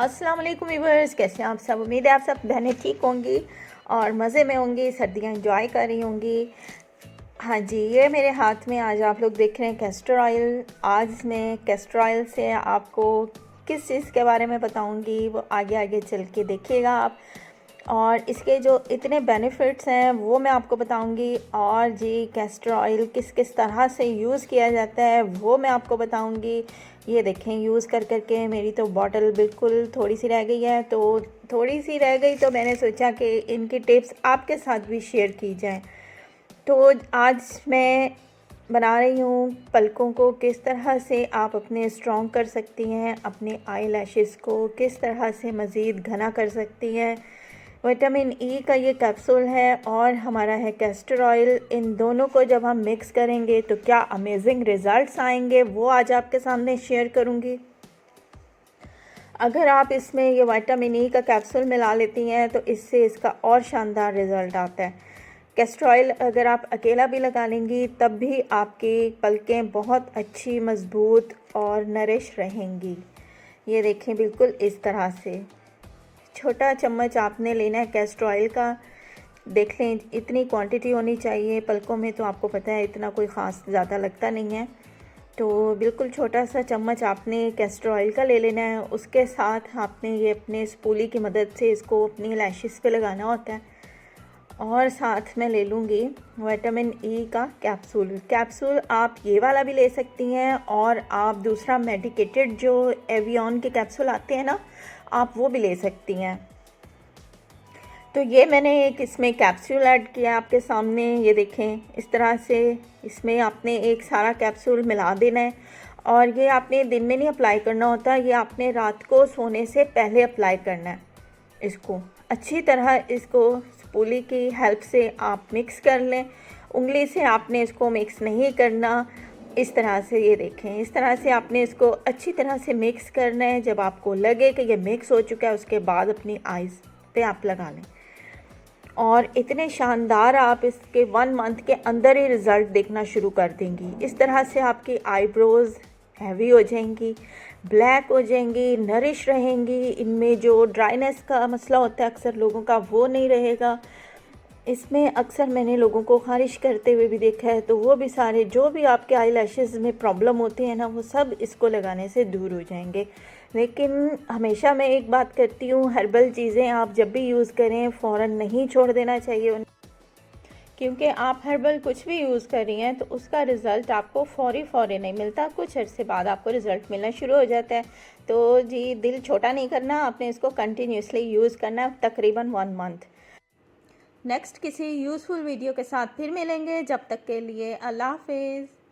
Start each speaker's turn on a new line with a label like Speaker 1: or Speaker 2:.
Speaker 1: अस्सलाम वालेकुम व्यूअर्स, कैसे हैं आप सब। उम्मीद है आप सब बहनें ठीक होंगी और मज़े में होंगी, सर्दियाँ एंजॉय कर रही होंगी। हाँ जी, ये मेरे हाथ में आज आप लोग देख रहे हैं कैस्टर ऑयल। आज मैं कैस्टर ऑयल से आपको किस चीज़ के बारे में बताऊंगी वो आगे आगे चल के देखिएगा आप। और इसके जो इतने बेनिफिट्स हैं वो मैं आपको बताऊंगी। और जी कैस्टर ऑयल किस किस तरह से यूज़ किया जाता है वो मैं आपको बताऊंगी। ये देखें, यूज़ कर कर के मेरी तो बॉटल बिल्कुल थोड़ी सी रह गई है, तो थोड़ी सी रह गई तो मैंने सोचा कि इनकी टिप्स आपके साथ भी शेयर की जाए। तो आज मैं बना रही हूँ पलकों को किस तरह से आप अपने स्ट्रॉन्ग कर सकती हैं, अपने आई लैशेस को किस तरह से मज़ीद घना कर सकती हैं। विटामिन ई का ये कैप्सूल है और हमारा है कैस्टर ऑयल। इन दोनों को जब हम मिक्स करेंगे तो क्या अमेजिंग रिज़ल्ट्स आएंगे वो आज आपके सामने शेयर करूँगी। अगर आप इसमें ये विटामिन ई का कैप्सूल मिला लेती हैं तो इससे इसका और शानदार रिज़ल्ट आता है। कैस्टर ऑयल अगर आप अकेला भी लगा लेंगी तब भी आपकी पलकें बहुत अच्छी, मज़बूत और नरिश रहेंगी। ये देखें, बिल्कुल इस तरह से छोटा चम्मच आपने लेना है कैस्टर ऑयल का। देख लें इतनी क्वांटिटी होनी चाहिए, पलकों में तो आपको पता है इतना कोई ख़ास ज़्यादा लगता नहीं है। तो बिल्कुल छोटा सा चम्मच आपने कैस्टर ऑयल का ले लेना है। उसके साथ आपने ये अपने स्पूली की मदद से इसको अपनी लैशेस पे लगाना होता है। और साथ में ले लूँगी विटामिन ई का कैप्सूल आप ये वाला भी ले सकती हैं और आप दूसरा मेडिकेटेड जो एवियन के कैप्सूल आते हैं ना, आप वो भी ले सकती हैं। तो ये मैंने एक इसमें कैप्सूल ऐड किया आपके सामने। ये देखें, इस तरह से इसमें आपने एक सारा कैप्सूल मिला देना है। और ये आपने दिन में नहीं अप्लाई करना होता, ये आपने रात को सोने से पहले अप्लाई करना है। इसको अच्छी तरह इसको स्पूली की हेल्प से आप मिक्स कर लें। उंगली से आपने इसको मिक्स नहीं करना, इस तरह से ये देखें, इस तरह से आपने इसको अच्छी तरह से मिक्स करना है। जब आपको लगे कि ये मिक्स हो चुका है उसके बाद अपनी आइज़ पे आप लगा लें। और इतने शानदार आप इसके 1 मंथ के अंदर ही रिज़ल्ट देखना शुरू कर देंगी। इस तरह से आपकी आईब्रोज़ हैवी हो जाएंगी, ब्लैक हो जाएंगी, नरिश रहेंगी। इनमें जो ड्राइनेस का मसला होता है अक्सर लोगों का, वो नहीं रहेगा। इसमें अक्सर मैंने लोगों को ख़ारिश करते हुए भी देखा है, तो वो भी सारे जो भी आपके आई लैशेज़ में प्रॉब्लम होते हैं ना, वो सब इसको लगाने से दूर हो जाएंगे। लेकिन हमेशा मैं एक बात करती हूँ, हर्बल चीज़ें आप जब भी यूज़ करें फ़ौरन नहीं छोड़ देना चाहिए, क्योंकि आप हर्बल कुछ भी यूज़ कर रही हैं तो उसका रिज़ल्ट आपको फ़ौरी नहीं मिलता, कुछ अर्से बाद आपको रिज़ल्ट मिलना शुरू हो जाता है। तो जी दिल छोटा नहीं करना, आपने इसको कंटिन्यूसली यूज़ करना तकरीबन 1 मंथ। नेक्स्ट किसी यूज़फुल वीडियो के साथ फिर मिलेंगे, जब तक के लिए अल्लाह हाफिज़।